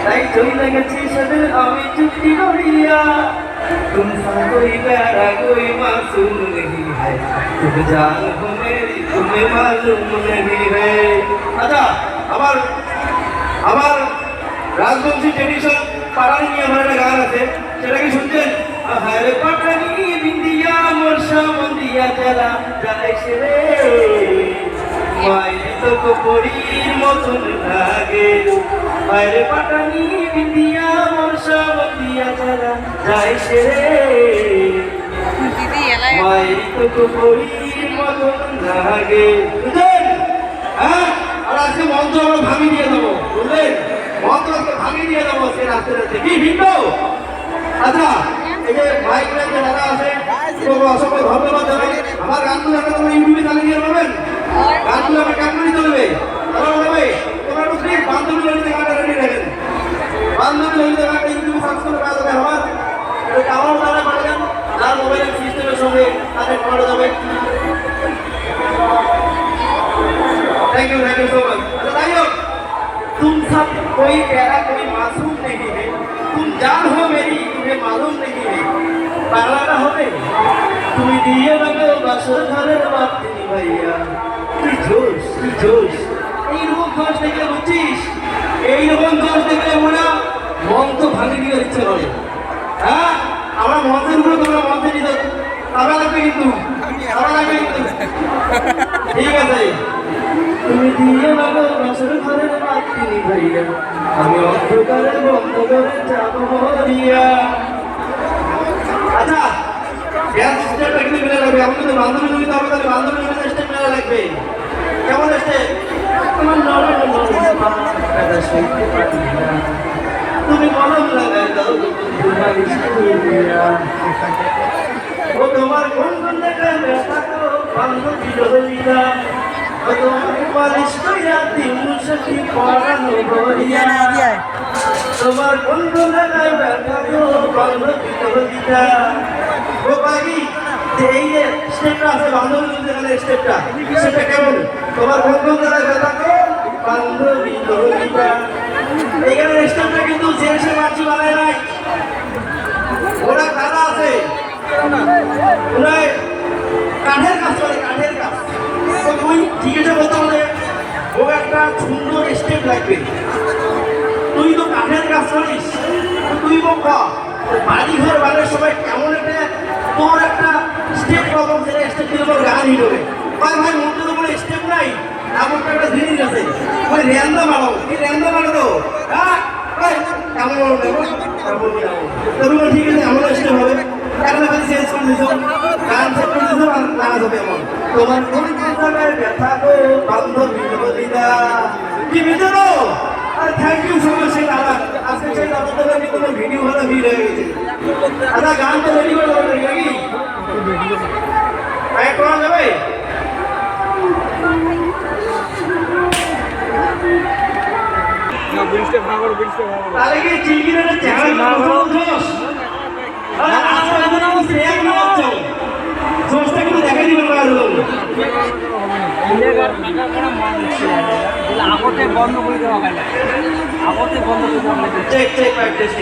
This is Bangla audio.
তাই চলে গেছি সাদের আমি চুক্তি করিয়া तुम सा कोई प्यारा कोई मासूम नहीं है तुम जान हो मेरी तुम्हें मालूम नहीं है আচ্ছা আমার রাজবংশী ট্রেডিশন পাড়ানি নিয়ে আমার একটা গান আছে সেটা কি শুনছেন হারে পাটানি বিন্দিয়া মোরশা মন্দিয়া জ্বালা জ্বালাইছে রে মায়ের তো কপড়ির মতন লাগে হারে পাটানি বিন্দিয়া মোরশা মন্দিয়া জ্বালা জ্বালাইছে রে মায়ের তো কপড়ির মতন লাগে বুঝলেন হ্যাঁ আর আজকে মন্ত্র আমরা ভাঙি দিয়ে দেবো বুঝলেন মন্ত্রকে ভাঙিয়ে দিয়ে দেবো সে রাস্তা রাস্তা কি ভিন্ন আচ্ছা এই যে মাইক যে দাদা আছে অসংখ্য ধন্যবাদ জানাই আমার গানগুলো আপনারা ইউটিউবে চালিয়ে দিয়ে পাবেন গানগুলো আমার কেমনই চলবে তারা বলবে তোমরা একটু প্লিজ বান্ধবী ললিতে গানটা রেডি রাখেন বান্ধবী ললিতে গানটা ইউটিউবে সার্চ করে পাওয়া যাবে আমার এটা ডাউনলোড দ্বারা পাঠাবেন তার মোবাইলের সিস্টেমের সঙ্গে কানেক্ট করা যাবে थैंक यू सो मच अच्छा भाइयों तुम सब कोई प्यारा कोई मासूम नहीं है तुम जान हो मेरी तुम्हें मालूम नहीं है पागलाना হবে তুমি দিয়ে লাগো বাসর ঘরের বাতি ভাইয়া কি জোশ এই রূপ জোশ দেখলে বুঝছিস এই রকম জোশ দেখলে ওরা মন তো ভাঙি দিয়ে ইচ্ছে করে হ্যাঁ আমরা মন্ত্রের উপরে তোমরা মন্ত্রে নিতে তারা লাগবে কিন্তু ঠিক আছে তুমি দিয়ে লাগো বাসর ঘরের বাতি ভাইয়া আমি অন্ধকারে বন্ধ করে যাবো হরিয়া আচ্ছা ড্যান্স স্টেপটা কিন্তু মিলে লাগবে আমাকে তো বান্ধবী জড়িত হবে তাহলে বান্ধবী জড়িত স্টেপ মিলে লাগবে কেমন স্টেপ তোমার নরম কাদা সইতে পারি না তুমি মলম লাগাই দাও তোমার ও তোমার কোন কোন জায়গায় ব্যথা তো বান্ধবী জড়িতা তোমার বন্ধু লাগাই ব্যথা তো বান্ধবী জড়িতা ও পাগি এই যে স্টেপটা আছে বান্ধবী স্টেপটা সেটা কেমন তোমার বন্ধু লাগাই ব্যথা তো বান্ধবী জড়িতা এইখানে স্টেপটা কিন্তু জেসে মাছি বানায় নাই ওরা কারা আছে ওরা কাঠের কাজ করে কাঠের কাজ তুই জিজ্ঞেস করতে হলে ও একটা সুন্দর স্টেপ লাগবে তুই তো কাঠের কাজ করিস তুই বকা বাড়ি ঘর বানানোর সময় কেমন একটা তোর একটা স্টেপ পাবো যেটা স্টেপ দিলে তোর গান হিট হবে ভাই মধ্যে তো কোনো স্টেপ নাই এমন একটা জিনিস আছে ওই র্যান্দা মারো এই র্যান্দা মারো তো হ্যাঁ কেমন নেবো তবে ঠিক আছে এমন স্টেপ হবে একটা চেঞ্জ করে দিছো গান সেট করে দিছো আর নাচ হবে এমন তোমার কোন জায়গায় ব্যথা গো বান্ধবী জড়িতা কি বুঝলো আর থ্যাংক ইউ সো মাচ সেই দাদা আজকে সেই দাদাদের আমি কোনো ভিডিও ভালো ভিড় হয়ে গেছে দাদা গান তো রেডি করে দেবেন নাকি আয় করা যাবে না বিলটা ভাঙো তাহলে কি চিলগিরের চ্যানেল না ভালো জোশ আরে আজকে এখন আমি শ্রেয়া না হচ্ছে জোশটা কিন্তু দেখাই দিবেন না আগতে বন্ধ করে দেওয়া হয় না আগতে বন্ধ করে দেওয়া চেক প্র্যাকটিস